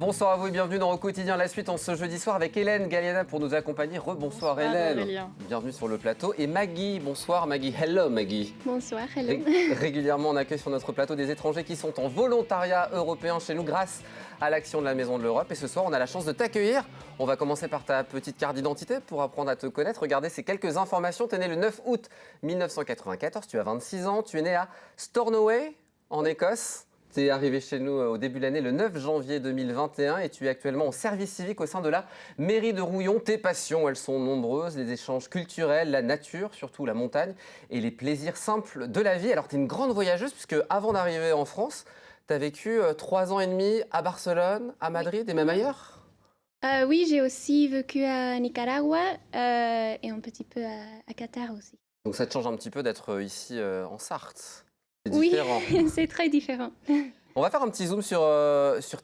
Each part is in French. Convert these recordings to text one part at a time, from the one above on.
Bonsoir à vous et bienvenue dans Au Quotidien. La suite en ce jeudi soir avec Hélène Galliana pour nous accompagner. Rebonsoir Hélène. Aurélien. Bienvenue sur le plateau. Et Maggie, bonsoir Maggie. Hello Maggie. Bonsoir, hello. Régulièrement on accueille sur notre plateau des étrangers qui sont en volontariat européen chez nous grâce à l'action de la Maison de l'Europe. Et ce soir on a la chance de t'accueillir. On va commencer par ta petite carte d'identité pour apprendre à te connaître. Regardez ces quelques informations. Tu es né le 9 août 1994, tu as 26 ans. Tu es né à Stornoway en Écosse. Tu es arrivé chez nous au début de l'année, le 9 janvier 2021, et tu es actuellement en service civique au sein de la mairie de Rouillon. Tes passions, elles sont nombreuses, les échanges culturels, la nature, surtout la montagne, et les plaisirs simples de la vie. Alors, tu es une grande voyageuse, puisque avant d'arriver en France, tu as vécu 3 ans et demi à Barcelone, à Madrid et même ailleurs. Oui, j'ai aussi vécu à Nicaragua et un petit peu à Qatar aussi. Donc ça te change un petit peu d'être ici en Sarthe. C'est Oui, différent. c'est très différent. On va faire un petit zoom sur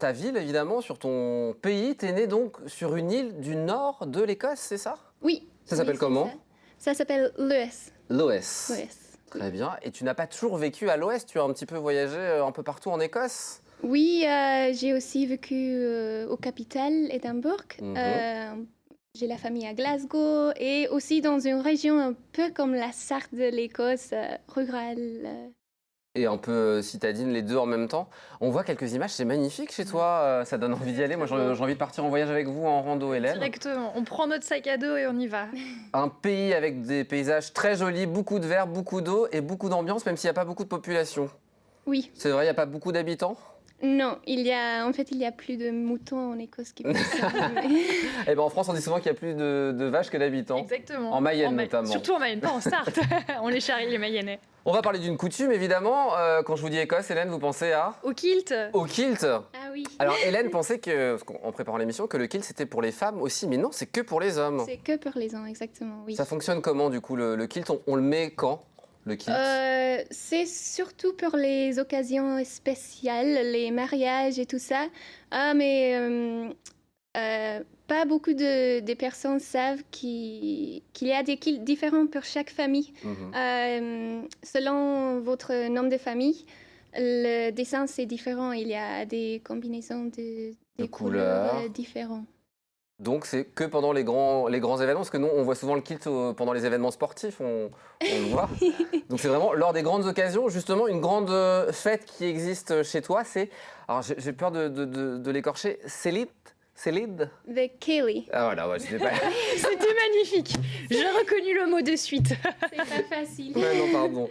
ta ville, évidemment, sur ton pays. Tu es né donc sur une île du nord de l'Écosse, c'est ça? Oui. Ça s'appelle oui, comment? Ça s'appelle l'Ouest. L'Ouest. L'Ouest. Très bien. Et tu n'as pas toujours vécu à l'Ouest, tu as un petit peu voyagé un peu partout en Écosse? Oui, j'ai aussi vécu aux capitales, Édimbourg. J'ai la famille à Glasgow et aussi dans une région un peu comme la Sarthe de l'Écosse, rurale. Et un peu citadine, les deux en même temps. On voit quelques images, c'est magnifique chez toi, ça donne envie d'y aller. Moi j'ai envie de partir en voyage avec vous en rando, Hélène. Directement, on prend notre sac à dos et on y va. Un pays avec des paysages très jolis, beaucoup de verre, beaucoup d'eau et beaucoup d'ambiance, même s'il n'y a pas beaucoup de population. Oui. C'est vrai, il n'y a pas beaucoup d'habitants? Non, il y a plus de moutons en Écosse qui poussent. Eh ben en France, on dit souvent qu'il y a plus de vaches que d'habitants. Exactement. En Mayenne notamment. Surtout en Mayenne, pas en Sarthe. On les charrie les Mayennais. On va parler d'une coutume, évidemment. Quand je vous dis Écosse, Hélène, vous pensez à? Au kilt. Au kilt. Ah oui. Alors Hélène pensait que, en préparant l'émission, que le kilt c'était pour les femmes aussi, mais non, c'est que pour les hommes. C'est que pour les hommes, exactement, oui. Ça fonctionne comment du coup le kilt, on le met quand, le kilt? C'est surtout pour les occasions spéciales, les mariages et tout ça. Mais pas beaucoup de personnes savent qu'il y a des kilts différents pour chaque famille. Selon votre nom de famille, le dessin c'est différent. Il y a des combinaisons de couleurs différentes. Donc c'est que pendant les grands événements, parce que nous on voit souvent le kilt pendant les événements sportifs, on le voit. Donc c'est vraiment lors des grandes occasions, justement une grande fête qui existe chez toi, c'est, alors j'ai peur de l'écorcher, Célide? The Kelly. Ah voilà, ouais, je sais pas. C'était magnifique. J'ai reconnu le mot de suite. C'est pas facile. Ouais, non, pardon.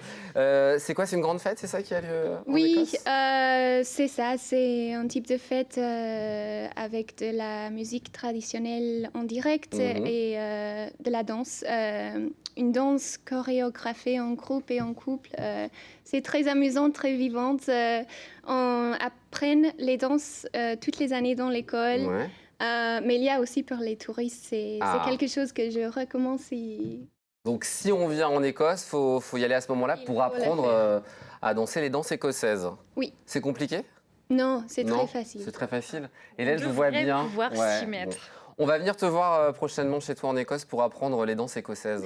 C'est quoi, c'est une grande fête, c'est ça qui a lieu en Oui, Écosse? c'est ça, c'est un type de fête avec de la musique traditionnelle en direct et de la danse. Une danse chorégraphée en groupe et en couple. C'est très amusant, très vivante. On apprend les danses toutes les années dans l'école. Ouais. Mais il y a aussi pour les touristes, c'est quelque chose que je recommande si... Donc si on vient en Écosse, faut y aller à ce moment-là pour apprendre à danser les danses écossaises. Oui. C'est compliqué? Non, c'est très facile. C'est très facile. Hélène, je vous vois bien. Pouvoir s'y mettre. On va venir te voir prochainement chez toi en Écosse pour apprendre les danses écossaises,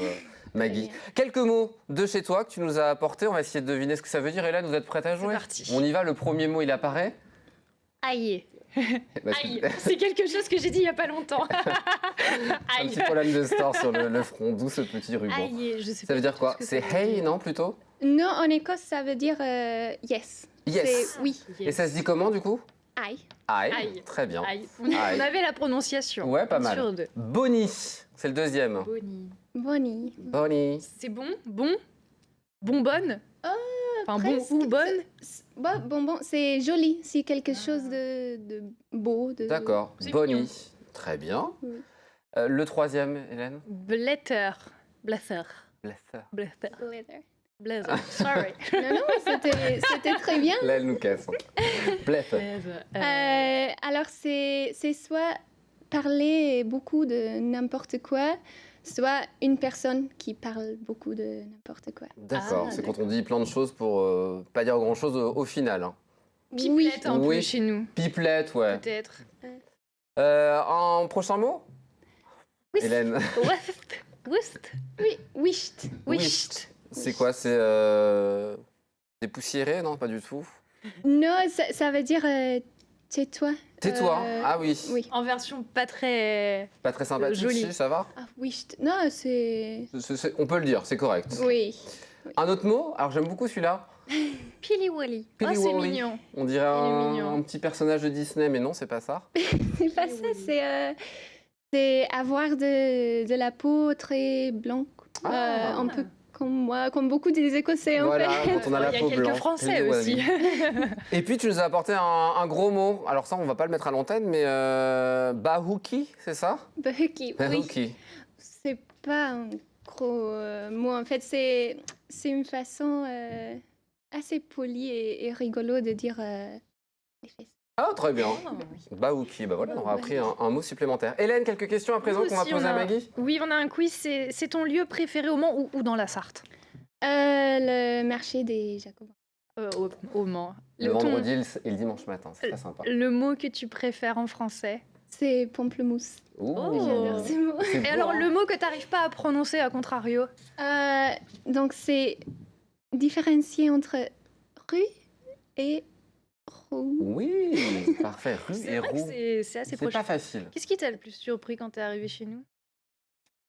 Maggie. Quelques mots de chez toi que tu nous as apportés. On va essayer de deviner ce que ça veut dire. Hélène, vous êtes prête à jouer? C'est parti. On y va. Le premier mot, il apparaît. Aïe. Bah, Aïe. C'est quelque chose que j'ai dit il n'y a pas longtemps. Un Aïe. petit problème de store sur le front, d'où ce petit ruban. Aïe, je sais Ça veut dire quoi? ce que C'est ça veut hey, dire. non, plutôt? Non, en Écosse, ça veut dire yes. Yes. C'est oui. Et ça se dit comment, du coup? Aïe. Aïe. Aïe. Très bien. Aïe. Aïe. On avait la prononciation. Ouais, pas Une mal. sur deux. Bonnie, c'est le deuxième. Bonnie. Bonnie. Bonnie. C'est bon? Bon? Bonbonne? Enfin, presque. bon ou bonne? Bon, c'est joli. C'est quelque chose de beau. D'accord. C'est Bonnie. mignon. Très bien. Oui. Le troisième, Hélène? Blätter. Blätter. Blätter. Blätter. Glitter. Blätter. Sorry. Non, c'était très bien. Là, elle nous casse. Blätter. Alors, c'est soit parler beaucoup de n'importe quoi, soit une personne qui parle beaucoup de n'importe quoi. D'accord. Ah, C'est quand on dit plein de choses pour pas dire grand-chose au final. Hein. Pipelette un Oui. peu chez nous, Pipelette, ouais. peut-être. Un prochain mot? Oui. Hélène. Wust. Oui, wished. Wisht. C'est quoi? C'est dépoussiéré? Non, pas du tout. Non, ça veut dire Tais-toi. Tais-toi. Ah oui. Oui. En version pas très... Pas très sympathique, Joli. si, ça va? Ah oui, non, c'est... On peut le dire, c'est correct. Oui. Un autre mot? Alors j'aime beaucoup celui-là. Pili Wally. Oh, Pili c'est Wally. mignon. On dirait Il est mignon. un petit personnage de Disney, mais non, c'est pas ça. C'est pas ça, c'est avoir de la peau très blanche. Ah. Un peu comme moi, comme beaucoup des Écossais en Voilà, fait. quand on a la Il y a peau quelques blanche. Français Pili aussi. Wally. Et puis tu nous as apporté un gros mot. Alors ça, on va pas le mettre à l'antenne, mais bahouki, c'est ça? Bahouki, oui. Bahouki. C'est pas un gros mot. En fait, c'est une façon assez polie et rigolo de dire les fesses. Ah, très bien. Oh. Bahouki, bah voilà, on aura appris un mot supplémentaire. Hélène, quelques questions à présent Nous qu'on va aussi, poser on à a- Maggie? Oui, on a un quiz. C'est ton lieu préféré au Mans ou dans la Sarthe? Le marché des Jacobins. Au Mans. Le vendredi et le dimanche matin, c'est très sympa. Le mot que tu préfères en français? C'est pamplemousse. Ouh. J'adore ce mot. C'est Et beau, alors, hein. le mot que tu n'arrives pas à prononcer, à contrario? Donc, c'est différencier entre rue et roue. Oui, parfait. Rue C'est et vrai que roue. c'est assez C'est proche. pas facile. Qu'est-ce qui t'a le plus surpris quand t'es arrivé chez nous?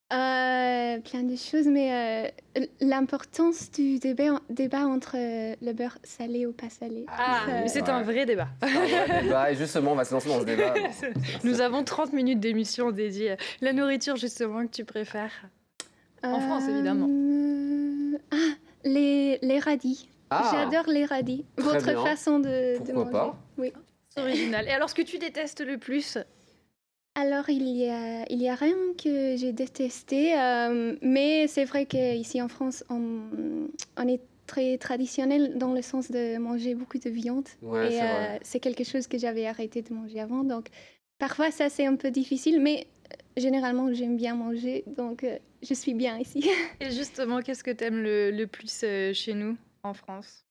Plein de choses, mais l'importance du débat entre le beurre salé ou pas salé. Ah, Ça- mais c'est Ouais. un vrai débat. C'est un vrai débat. Et justement, on va se lancer dans ce débat. Nous avons 30 minutes d'émission dédiée à la nourriture, justement, que tu préfères. En France, évidemment. Les radis. Ah, J'adore les radis. Très Votre bien. façon de Pourquoi manger. pas. Oui. C'est original. Et alors, ce que tu détestes le plus? Alors, il y a rien que j'ai détesté, mais c'est vrai qu'ici en France, on est très traditionnel dans le sens de manger beaucoup de viande. Ouais, Et c'est vrai. c'est quelque chose que j'avais arrêté de manger avant. Donc, parfois, ça, c'est un peu difficile, mais généralement, j'aime bien manger. Donc, je suis bien ici. Et justement, qu'est-ce que t'aimes le plus chez nous, en France?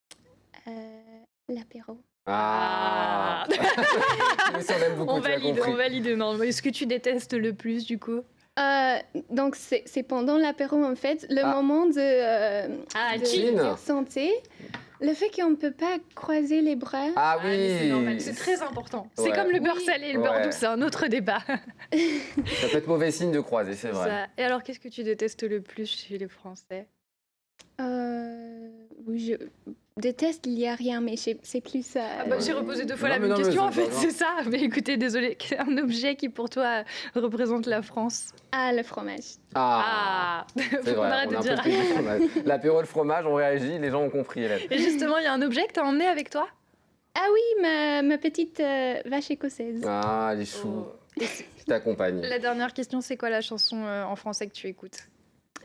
L'apéro. Ah. Nous aussi, on aime beaucoup, On tu as valide, compris. on valide énormément. Est-ce que tu détestes le plus, du coup? Donc, c'est pendant l'apéro, en fait, le Ah. moment de chill. dire santé. Le fait qu'on ne peut pas croiser les bras. Ah mais c'est oui. normal, c'est très important. C'est Ouais. comme le beurre Oui. salé et le beurre Ouais. doux, c'est un autre débat. Ça peut être mauvais signe de croiser, c'est vrai. Ça. Et alors, qu'est-ce que tu détestes le plus chez les Français? Oui, je déteste, il n'y a rien, mais c'est plus ça. J'ai reposé 2 fois Non, la mais même non, mais question, en c'est fait, pas grave. c'est ça. Mais écoutez, désolé, un objet qui pour toi représente la France. Ah, le fromage. Ah, C'est faut qu'on vrai, arrête on de a un dire. peu plus de fromage. L'apéro, le fromage, on réagit, les gens ont compris, Hélène. Et justement, il y a un objet que t'as emmené avec toi? Ah oui, ma petite vache écossaise. Ah, les choux, je t'accompagne. La dernière question, c'est quoi la chanson en français que tu écoutes?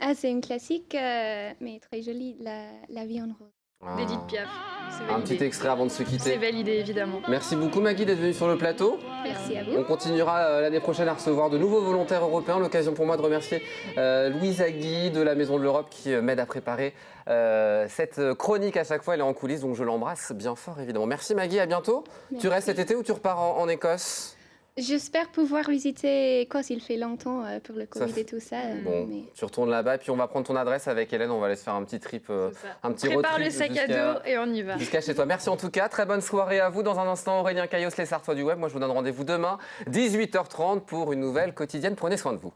Ah, c'est une classique, mais très jolie, la vie en rose. Ah. D'Edith Piaf. C'est Un validé. petit extrait avant de se C'est quitter. validé, évidemment. Merci beaucoup Maggie d'être venue sur le plateau. Merci à vous. On continuera l'année prochaine à recevoir de nouveaux volontaires européens. L'occasion pour moi de remercier Louise Agui de la Maison de l'Europe qui m'aide à préparer cette chronique à chaque fois. Elle est en coulisses, donc je l'embrasse bien fort évidemment. Merci Maggie, à bientôt. Merci. Tu restes cet été ou tu repars en Écosse? J'espère pouvoir visiter Écosse. Il fait longtemps pour le Covid fait- et tout ça. Bon, mais... tu retournes là-bas et puis on va prendre ton adresse avec Hélène. On va aller se faire un petit trip, C'est ça. un petit road Prépare trip le sac à jusqu'à- dos et on y va. jusqu'à chez toi. Merci en tout cas. Très bonne soirée à vous. Dans un instant, Aurélien Caillos, les Sartois du Web. Moi, je vous donne rendez-vous demain, 18h30 pour une nouvelle quotidienne. Prenez soin de vous.